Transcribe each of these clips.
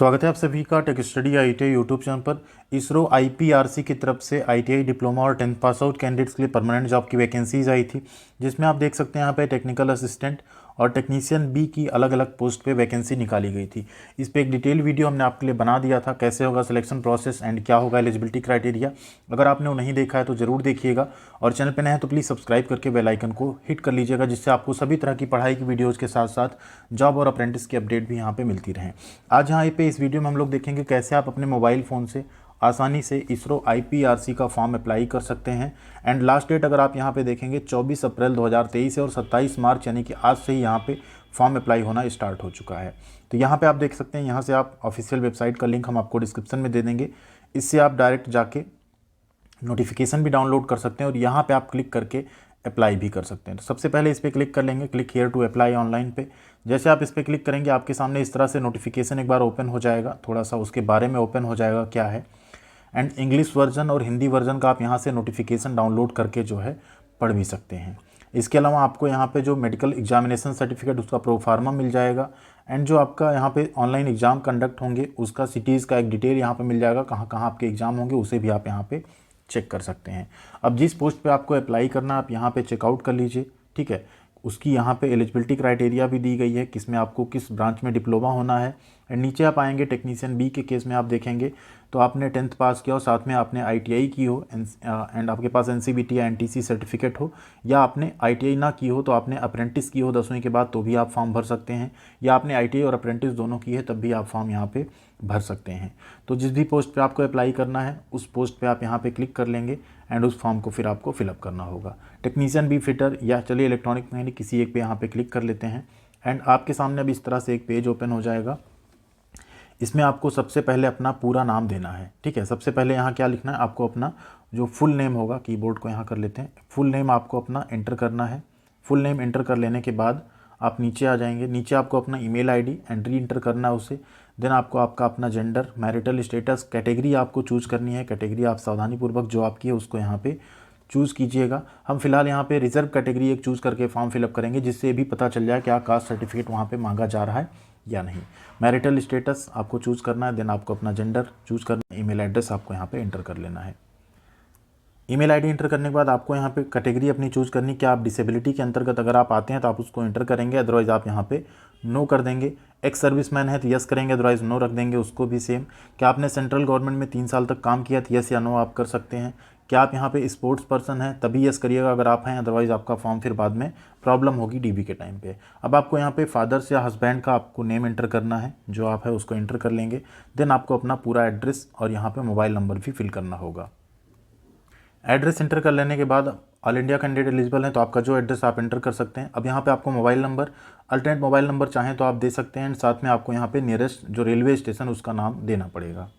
स्वागत है आप सभी का tech study ITI YouTube channel पर। इसरो आईपीआरसी की तरफ से आईटीआई डिप्लोमा और 10th पास आउट कैंडिडेट्स के लिए परमानेंट जॉब की वैकेंसीज आई थी, जिसमें आप देख सकते हैं यहाँ पे टेक्निकल असिस्टेंट और टेक्नीशियन बी की अलग अलग पोस्ट पे वैकेंसी निकाली गई थी। इस पे एक डिटेल वीडियो हमने आपके लिए बना दिया था, कैसे होगा सिलेक्शन प्रोसेस एंड क्या होगा एलिजिबिलिटी क्राइटेरिया। अगर आपने वो नहीं देखा है तो ज़रूर देखिएगा, और चैनल पर नए हैं तो प्लीज़ सब्सक्राइब करके बेल आइकन को हिट कर लीजिएगा, जिससे आपको सभी तरह की पढ़ाई की वीडियोज़ के साथ साथ जॉब और अप्रेंटिस की अपडेट भी यहाँ पर मिलती रहें। आज यहाँ पे इस वीडियो में हम लोग देखेंगे कैसे आप अपने मोबाइल फ़ोन से आसानी से इसरो आईपीआरसी का फॉर्म अप्लाई कर सकते हैं। एंड लास्ट डेट अगर आप यहाँ पे देखेंगे 24 अप्रैल 2023 है और 27 मार्च यानी कि आज से ही यहाँ पे फॉर्म अप्लाई होना स्टार्ट हो चुका है। तो यहाँ पे आप देख सकते हैं, यहाँ से आप ऑफिशियल वेबसाइट का लिंक हम आपको डिस्क्रिप्शन में दे देंगे। इससे आप डायरेक्ट जाके नोटिफिकेशन भी डाउनलोड कर सकते हैं और यहाँ पर आप क्लिक करके अप्लाई भी कर सकते हैं। तो सबसे पहले इस पर क्लिक कर लेंगे, click here to apply online पे। जैसे आप इस पर क्लिक करेंगे आपके सामने इस तरह से नोटिफिकेशन एक बार ओपन हो जाएगा, थोड़ा सा उसके बारे में ओपन हो जाएगा क्या है। एंड इंग्लिश वर्जन और हिंदी वर्जन का आप यहाँ से नोटिफिकेशन डाउनलोड करके जो है पढ़ भी सकते हैं। इसके अलावा आपको यहाँ पे जो मेडिकल एग्जामिनेशन सर्टिफिकेट उसका प्रोफार्मा मिल जाएगा। एंड जो आपका यहाँ पे ऑनलाइन एग्ज़ाम कंडक्ट होंगे उसका सिटीज़ का एक डिटेल यहाँ पे मिल जाएगा, कहाँ कहाँ आपके एग्ज़ाम होंगे उसे भी आप यहाँ पे चेक कर सकते हैं। अब जिस पोस्ट पे आपको अप्लाई करना है आप यहाँ पे चेकआउट कर लीजिए, ठीक है। उसकी यहाँ पे एलिजिबिलिटी क्राइटेरिया भी दी गई है, किसमें आपको किस ब्रांच में डिप्लोमा होना है। एंड नीचे आप आएंगे टेक्नीशियन बी के केस में आप देखेंगे तो आपने 10th पास किया हो, साथ में आपने आईटीआई की हो एंड आपके पास एनसीवीटी या एनटीसी सर्टिफिकेट हो, या आपने आईटीआई ना की हो तो आपने अप्रेंटिस की हो 10वीं के बाद तो भी आप फॉर्म भर सकते हैं, या आपने आईटीआई और अप्रेंटिस दोनों की है तब भी आप फॉर्म यहाँ पे भर सकते हैं। तो जिस भी पोस्ट पे आपको अप्लाई करना है उस पोस्ट पे आप यहाँ पे क्लिक कर लेंगे एंड उस फॉर्म को फिर आपको फिलअप करना होगा। टेक्नीशियन बी फिटर या चलिए इलेक्ट्रॉनिक मैकेनिक किसी एक पे यहाँ पे क्लिक कर लेते हैं। एंड आपके सामने अब इस तरह से एक पेज ओपन हो जाएगा। इसमें आपको सबसे पहले अपना पूरा नाम देना है, ठीक है। सबसे पहले यहाँ क्या लिखना है, आपको अपना जो फुल नेम होगा, कीबोर्ड को यहाँ कर लेते हैं, फुल नेम आपको अपना एंटर करना है। फुल नेम एंटर कर लेने के बाद आप नीचे आ जाएंगे, नीचे आपको अपना ईमेल आईडी एंट्री इंटर करना है उसे। देन आपको आपका अपना जेंडर, मैरिटल स्टेटस, कैटेगरी आपको चूज़ करनी है। कैटेगरी आप सावधानीपूर्वक जो आपकी है उसको यहाँ पे चूज़ कीजिएगा। हम फिलहाल यहाँ पे रिजर्व कैटेगरी एक चूज़ करके फॉर्म फिलअप करेंगे, जिससे भी पता चल जाए क्या कास्ट सर्टिफिकेट वहाँ पे मांगा जा रहा है या नहीं। मैरिटल स्टेटस आपको चूज़ करना है। देन आपको अपना जेंडर चूज़ करना है। ईमेल एड्रेस आपको यहाँ पे एंटर कर लेना है। ईमेल आईडी एंटर करने के बाद आपको यहाँ पे कैटेगरी अपनी चूज़ करनी, क्या आप डिसेबिलिटी के अंतर्गत अगर आप आते हैं तो आप उसको एंटर करेंगे, अदरवाइज़ आप यहाँ पे नो कर देंगे। एक्स सर्विसमैन है तो यस करेंगे, अदरवाइज़ नो रख देंगे उसको भी सेम। क्या आपने सेंट्रल गवर्नमेंट में 3 साल तक काम किया तो यस या नो आप कर सकते हैं। क्या आप यहाँ पे स्पोर्ट्स पर्सन हैं तभी यस करिएगा अगर आप हैं, अदरवाइज़ आपका फॉर्म फिर बाद में प्रॉब्लम होगी डीबी के टाइम पे। अब आपको यहाँ पे फादर्स या हस्बैंड का आपको नेम एंटर करना है, जो आप है उसको एंटर कर लेंगे। देन आपको अपना पूरा एड्रेस और यहाँ पे मोबाइल नंबर भी फिल करना होगा। एड्रेस एंटर कर लेने के बाद ऑल इंडिया कैंडिडेट एलिजिबल है तो आपका जो एड्रेस आप एंटर कर सकते हैं। अब यहाँ पे आपको mobile number, alternate mobile number चाहें तो आप दे सकते हैं। साथ में आपको यहाँ पे नियरेस्ट जो रेलवे स्टेशन उसका नाम देना पड़ेगा।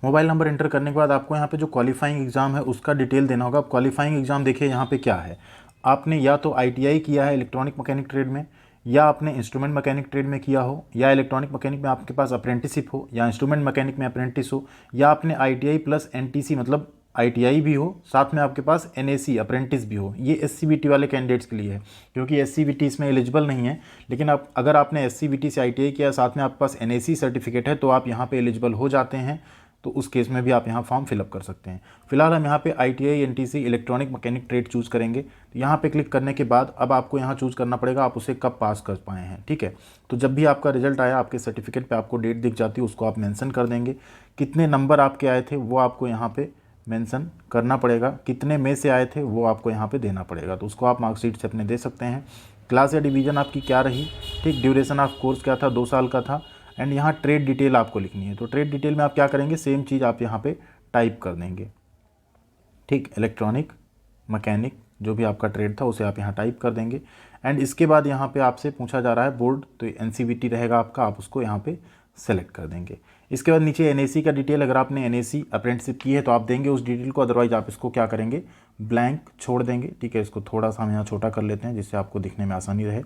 मोबाइल नंबर एंटर करने के बाद आपको यहाँ पे जो क्वालिफाइंग एग्ज़ाम है उसका डिटेल देना होगा। क्वालिफाइंग एग्ज़ाम देखिए यहाँ पे क्या है, आपने या तो ITI किया है इलेक्ट्रॉनिक मैकेनिक ट्रेड में, या आपने इंस्ट्रूमेंट मैकेनिक ट्रेड में किया हो, या इलेक्ट्रॉनिक मैकेनिक में आपके पास अप्रेंटिसिप हो, या इंस्ट्रूमेंट मैकेनिक में अप्रेंटिस हो, या आपने ITI प्लस NTC मतलब ITI भी हो, साथ में आपके पास NAC अप्रेंटिस भी हो। ये SCVT वाले कैंडिडेट्स के लिए है, क्योंकि SCVT इसमें एलिजिबल नहीं है। लेकिन आप अगर आपने SCVT से ITI किया, साथ में आपके पास NAC सर्टिफिकेट है तो आप यहाँ पे एलिजिबल हो जाते हैं। तो उस केस में भी आप यहाँ फॉर्म फिलअप कर सकते हैं। फिलहाल हम यहाँ पे ITI NTC electronic mechanic trade choose करेंगे। तो यहाँ पे क्लिक करने के बाद अब आपको यहाँ चूज़ करना पड़ेगा आप उसे कब पास कर पाए हैं, ठीक है। तो जब भी आपका रिजल्ट आया आपके सर्टिफिकेट पे आपको डेट दिख जाती है, उसको आप मेंशन कर देंगे। कितने नंबर आपके आए थे वो आपको यहाँ पे मेंशन करना पड़ेगा, कितने में से आए थे वो आपको यहाँ पे देना पड़ेगा। तो उसको आप मार्कशीट से अपने दे सकते हैं। क्लास या डिवीज़न आपकी क्या रही, ठीक, ड्यूरेशन ऑफ कोर्स क्या था, 2 साल का था। एंड यहाँ ट्रेड डिटेल आपको लिखनी है। तो ट्रेड डिटेल में आप क्या करेंगे, सेम चीज़ आप यहाँ पे टाइप कर देंगे, ठीक। इलेक्ट्रॉनिक मैकेनिक जो भी आपका ट्रेड था उसे आप यहाँ टाइप कर देंगे। एंड इसके बाद यहाँ पे आपसे पूछा जा रहा है बोर्ड, तो NCVT रहेगा आपका, आप उसको यहाँ पे सेलेक्ट कर देंगे। इसके बाद नीचे NAC का डिटेल, अगर आपने NAC अप्रेंटिसिप की है तो आप देंगे उस डिटेल को, अदरवाइज आप इसको क्या करेंगे, ब्लैंक छोड़ देंगे, ठीक है। इसको थोड़ा सा हम यहाँ छोटा कर लेते हैं जिससे आपको दिखने में आसानी रहे।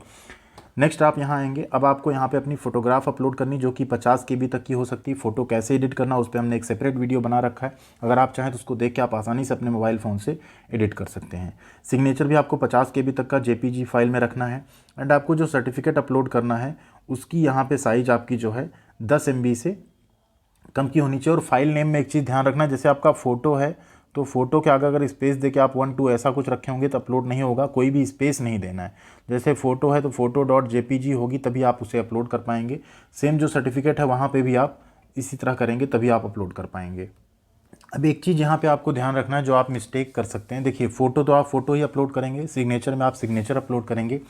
नेक्स्ट आप यहाँ आएंगे, अब आपको यहाँ पे अपनी फ़ोटोग्राफ अपलोड करनी जो कि 50 KB तक की हो सकती है। फ़ोटो कैसे एडिट करना उस पर हमने एक सेपरेट वीडियो बना रखा है, अगर आप चाहें तो उसको देख के आप आसानी से अपने मोबाइल फ़ोन से एडिट कर सकते हैं। सिग्नेचर भी आपको 50 KB तक का JPG फाइल में रखना है। एंड आपको जो सर्टिफिकेट अपलोड करना है उसकी यहाँ पर साइज़ आपकी जो है 10 MB से कम की होनी चाहिए। और फाइल नेम में एक चीज़ ध्यान रखना, जैसे आपका फ़ोटो है तो फ़ोटो के आगे अगर स्पेस दे के आप 1 2 ऐसा कुछ रखे होंगे तो अपलोड नहीं होगा, कोई भी स्पेस नहीं देना है। जैसे फ़ोटो है तो photo.jpg होगी, तभी आप उसे अपलोड कर पाएंगे। सेम जो सर्टिफिकेट है वहाँ पे भी आप इसी तरह करेंगे तभी आप अपलोड कर पाएंगे। अब एक चीज़ यहाँ पे आपको ध्यान रखना है जो आप मिस्टेक कर सकते हैं। देखिए फ़ोटो तो आप फ़ोटो ही अपलोड करेंगे, सिग्नेचर में आप सिग्नेचर अपलोड करेंगे,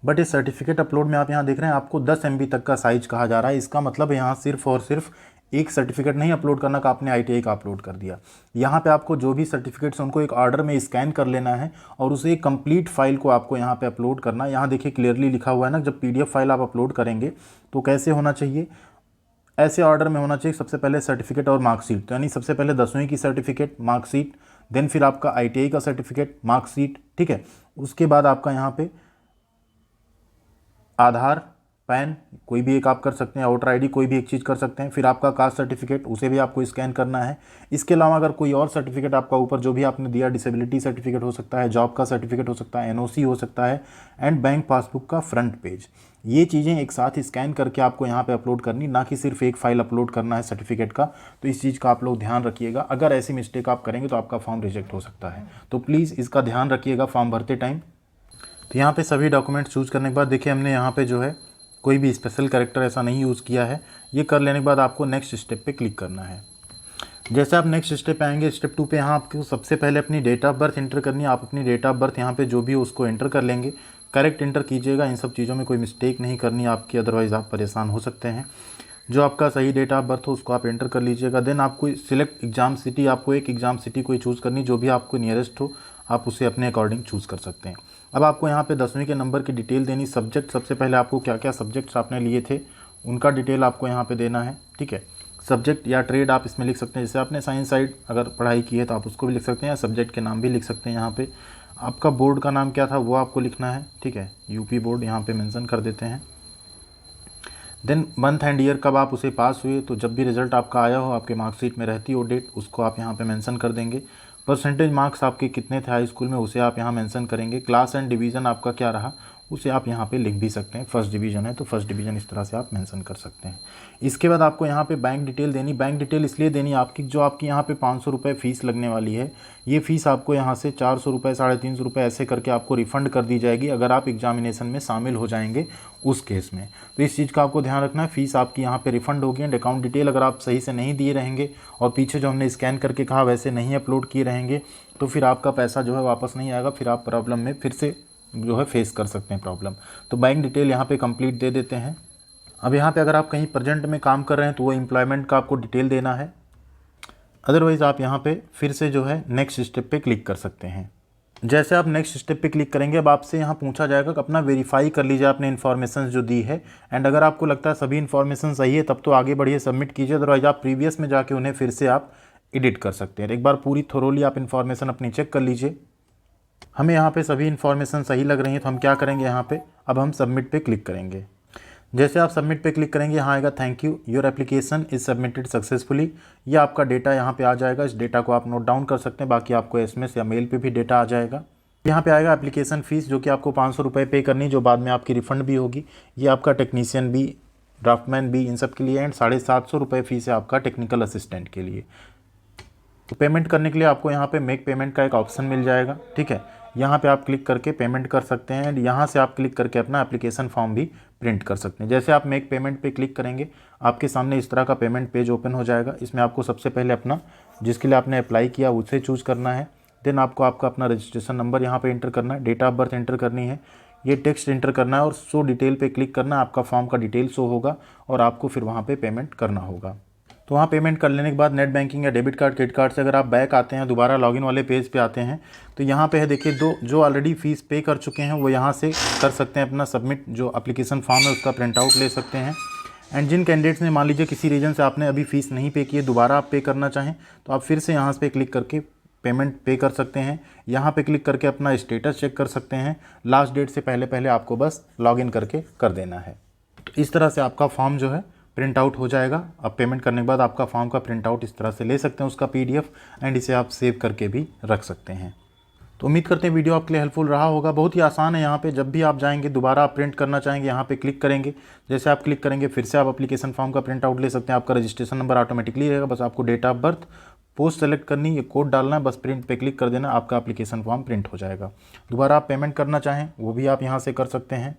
बट इस सर्टिफिकेट अपलोड में आप यहाँ देख रहे हैं आपको 10 MB तक का साइज कहा जा रहा है। इसका मतलब यहाँ सिर्फ और सिर्फ एक सर्टिफिकेट नहीं अपलोड करना कि आपने ITI का अपलोड कर दिया। यहाँ पे आपको जो भी सर्टिफिकेट्स उनको एक ऑर्डर में स्कैन कर लेना है और उसे एक कंप्लीट फाइल को आपको यहाँ पे अपलोड करना है। यहाँ देखिए क्लियरली लिखा हुआ है ना, जब PDF फाइल आप अपलोड करेंगे तो कैसे होना चाहिए, ऐसे ऑर्डर में होना चाहिए। सबसे पहले सर्टिफिकेट और मार्कशीट, तो यानी सबसे पहले 10वीं की सर्टिफिकेट मार्कशीट, देन फिर आपका ITI का सर्टिफिकेट मार्कशीट, ठीक है। उसके बाद आपका यहाँ पे आधार, पैन कोई भी एक आप कर सकते हैं, वोटर ID कोई भी एक चीज़ कर सकते हैं। फिर आपका कास्ट सर्टिफिकेट, उसे भी आपको स्कैन करना है। इसके अलावा अगर कोई और सर्टिफिकेट आपका ऊपर जो भी आपने दिया, डिसेबिलिटी सर्टिफिकेट हो सकता है, जॉब का सर्टिफिकेट हो सकता है, NOC हो सकता है, एंड बैंक पासबुक का फ्रंट पेज, ये चीज़ें एक साथ स्कैन करके आपको यहाँ पे अपलोड करनी, ना कि सिर्फ एक फाइल अपलोड करना है सर्टिफिकेट का। तो इस चीज़ का आप लोग ध्यान रखिएगा, अगर ऐसी मिस्टेक आप करेंगे तो आपका फॉर्म रिजेक्ट हो सकता है। तो प्लीज़ इसका ध्यान रखिएगा फॉर्म भरते टाइम। तो यहाँ पे सभी डॉक्यूमेंट्स चूज़ करने के बाद देखिए हमने यहाँ पे जो है कोई भी स्पेशल कैरेक्टर ऐसा नहीं यूज़ किया है। ये कर लेने के बाद आपको नेक्स्ट स्टेप पे क्लिक करना है। जैसे आप नेक्स्ट स्टेप पे आएंगे, स्टेप 2 पे यहाँ आपको सबसे पहले अपनी डेट ऑफ बर्थ एंटर करनी है। आप अपनी डेट ऑफ बर्थ यहाँ पे जो भी हो उसको एंटर कर लेंगे, करेक्ट एंटर कीजिएगा। इन सब चीज़ों में कोई मिस्टेक नहीं करनी है आपकी, अदरवाइज़ आप परेशान हो सकते हैं। जो आपका सही डेट ऑफ बर्थ हो उसको आप एंटर कर लीजिएगा। देन आपको सिलेक्ट एग्ज़ाम सिटी, आपको एक एग्ज़ाम सिटी कोई चूज़ करनी, जो भी आपको नियरेस्ट हो आप उसे अपने अकॉर्डिंग चूज़ कर सकते हैं। अब आपको यहाँ पे 10वीं के नंबर की डिटेल देनी। सब्जेक्ट सबसे पहले आपको क्या क्या सब्जेक्ट्स आपने लिए थे उनका डिटेल आपको यहाँ पे देना है, ठीक है। सब्जेक्ट या ट्रेड आप इसमें लिख सकते हैं, जैसे आपने साइंस साइड अगर पढ़ाई की है तो आप उसको भी लिख सकते हैं, या सब्जेक्ट के नाम भी लिख सकते हैं। यहाँ पे आपका बोर्ड का नाम क्या था वो आपको लिखना है, ठीक है। UP बोर्ड यहाँ पे मेंशन कर देते हैं। देन मंथ एंड ईयर कब आप उसे पास हुए, तो जब भी रिजल्ट आपका आया हो आपके मार्कशीट में रहती हो डेट, उसको आप यहाँ पे मेंशन कर देंगे। परसेंटेज मार्क्स आपके कितने थे हाई स्कूल में उसे आप यहाँ मेंशन करेंगे। क्लास एंड डिवीज़न आपका क्या रहा उसे आप यहाँ पे लिख भी सकते हैं। फर्स्ट डिवीज़न है तो फर्स्ट डिवीज़न इस तरह से आप मेंशन कर सकते हैं। इसके बाद आपको यहाँ पे बैंक डिटेल देनी। बैंक डिटेल इसलिए देनी आपकी, जो आपकी यहाँ पे 500 रुपये फ़ीस लगने वाली है, ये फ़ीस आपको यहाँ से 400 रुपये 350 रुपये ऐसे करके आपको रिफ़ंड कर दी जाएगी अगर आप एग्जामिनेशन में शामिल हो जाएंगे उस केस में। तो इस चीज़ का आपको ध्यान रखना है, फ़ीस आपकी यहाँ पे रिफ़ंड होगी। एंड अकाउंट डिटेल अगर आप सही से नहीं दिए रहेंगे और पीछे जो हमने स्कैन करके कहा वैसे नहीं अपलोड किए रहेंगे तो फिर आपका पैसा जो है वापस नहीं आएगा, फिर आप प्रॉब्लम में फिर से जो है फेस कर सकते हैं प्रॉब्लम। तो बैंक डिटेल यहाँ पे कंप्लीट दे देते हैं। अब यहाँ पे अगर आप कहीं प्रेजेंट में काम कर रहे हैं तो वो एम्प्लॉयमेंट का आपको डिटेल देना है, अदरवाइज़ आप यहाँ पे फिर से जो है नेक्स्ट स्टेप पे क्लिक कर सकते हैं। जैसे आप नेक्स्ट स्टेप पे क्लिक करेंगे अब आपसे यहाँ पूछा जाएगा कि अपना वेरीफाई कर लीजिए आपने इन्फॉर्मेशन जो दी है। एंड अगर आपको लगता है सभी इन्फॉर्मेशन सही है तब तो आगे बढ़िए सबमिट कीजिए, अदरवाइज़ आप प्रीवियस में जाके उन्हें फिर से आप एडिट कर सकते हैं। एक बार पूरी थोरोली आप इन्फॉर्मेशन अपनी चेक कर लीजिए। हमें यहाँ पे सभी इन्फॉर्मेशन सही लग रही है तो हम क्या करेंगे, यहाँ पे अब हम सबमिट पे क्लिक करेंगे। जैसे आप सबमिट पे क्लिक करेंगे यहाँ आएगा thank you your application is submitted successfully. ये आपका डेटा यहाँ पे आ जाएगा, इस डेटा को आप नोट डाउन कर सकते हैं, बाकी आपको SMS या मेल पे भी डेटा आ जाएगा। यहाँ पे आएगा एप्लीकेशन फ़ीस जो कि आपको 500 रुपये पे करनी, जो बाद में आपकी रिफ़ंड भी होगी। ये आपका टेक्नीशियन भी, ड्राफ्टमैन भी, इन सब के लिए। एंड 750 रुपये फ़ीस है आपका टेक्निकल असिस्टेंट के लिए। तो पेमेंट करने के लिए आपको यहाँ पे मेक पेमेंट का एक ऑप्शन मिल जाएगा, ठीक है। यहाँ पे आप क्लिक करके पेमेंट कर सकते हैं एंड यहाँ से आप क्लिक करके अपना एप्लीकेशन फॉर्म भी प्रिंट कर सकते हैं। जैसे आप मेक पेमेंट पे क्लिक करेंगे आपके सामने इस तरह का पेमेंट पेज ओपन हो जाएगा। इसमें आपको सबसे पहले अपना जिसके लिए आपने अप्लाई किया उसे चूज़ करना है। देन आपको आपका अपना रजिस्ट्रेशन नंबर यहाँ पे एंटर करना है, डेट ऑफ बर्थ एंटर करनी है, ये टेक्स्ट एंटर करना है और शो डिटेल पे क्लिक करना है। आपका फॉर्म का डिटेल शो होगा और आपको फिर वहाँ पे पेमेंट करना होगा। तो वहाँ पेमेंट कर लेने के बाद नेट बैंकिंग या डेबिट कार्ड क्रेडिट कार्ड से अगर आप बैक आते हैं, दोबारा लॉगिन वाले पेज पे आते हैं तो यहाँ पे है देखिए जो ऑलरेडी फ़ीस पे कर चुके हैं वो यहाँ से कर सकते हैं अपना सबमिट, जो एप्लीकेशन फॉर्म है उसका प्रिंट आउट ले सकते हैं। एंड जिन कैंडिडेट्स ने मान लीजिए किसी रीज़न से आपने अभी फ़ीस नहीं पे की है, दोबारा आप पे करना चाहें तो आप फिर से यहाँ पे क्लिक करके पेमेंट पे कर सकते हैं। यहाँ पे क्लिक करके अपना स्टेटस चेक कर सकते हैं। लास्ट डेट से पहले पहले आपको बस लॉगिन करके कर देना है। तो इस तरह से आपका फॉर्म जो है प्रिंट आउट हो जाएगा। अब पेमेंट करने के बाद आपका फॉर्म का प्रिंट आउट इस तरह से ले सकते हैं उसका PDF, एंड इसे आप सेव करके भी रख सकते हैं। तो उम्मीद करते हैं वीडियो आपके लिए हेल्पफुल रहा होगा। बहुत ही आसान है, यहाँ पे जब भी आप जाएंगे दोबारा आप प्रिंट करना चाहेंगे यहाँ पे क्लिक करेंगे, जैसे आप क्लिक करेंगे फिर से आप एप्लीकेशन फॉर्म का प्रिंट आउट ले सकते हैं। आपका रजिस्ट्रेशन नंबर ऑटोमेटिकली रहेगा, बस आपको date of birth, post select करनी, ये कोड डालना है, बस प्रिंट पे क्लिक कर देना, आपका एप्लीकेशन फॉर्म प्रिंट हो जाएगा। दोबारा आप पेमेंट करना चाहें वो भी आप यहाँ से कर सकते हैं।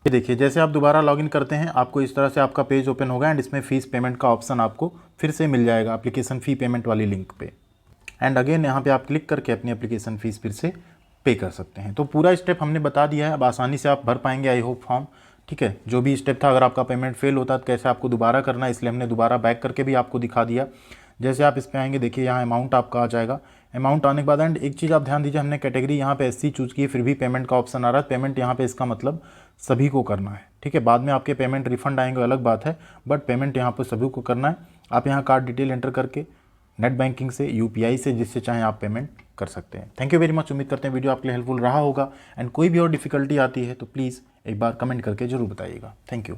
ये देखिए जैसे आप दोबारा लॉगिन करते हैं आपको इस तरह से आपका पेज ओपन होगा एंड इसमें फीस पेमेंट का ऑप्शन आपको फिर से मिल जाएगा एप्लीकेशन फ़ी पेमेंट वाली लिंक पे। एंड अगेन यहाँ पे आप क्लिक करके अपनी एप्लीकेशन फ़ीस फिर से पे कर सकते हैं। तो पूरा स्टेप हमने बता दिया है, अब आसानी से आप भर पाएंगे आई होप फॉर्म। ठीक है, जो भी स्टेप था, अगर आपका पेमेंट फेल होता तो कैसे आपको दोबारा करना है, इसलिए हमने दोबारा बैक करके भी आपको दिखा दिया। जैसे आप इस पे आएंगे देखिए यहाँ अमाउंट आपका आ जाएगा। अमाउंट आने के बाद एंड एक चीज़ आप ध्यान दीजिए, हमने कैटेगरी यहाँ पे SC चूज़ की है, फिर भी पेमेंट का ऑप्शन आ रहा है। पेमेंट यहाँ पे इसका मतलब सभी को करना है। ठीक है, बाद में आपके पेमेंट रिफंड आएंगे अलग बात है, बट पेमेंट यहाँ पर सभी को करना है। आप यहाँ कार्ड डिटेल एंटर करके नेट बैंकिंग से, UPI से, जिससे चाहें आप पेमेंट कर सकते हैं। Thank you very much. उम्मीद करते हैं वीडियो आपके लिए हेल्पफुल रहा होगा एंड कोई भी और डिफिकल्टी आती है तो प्लीज़ एक बार कमेंट करके जरूर बताइएगा। Thank you.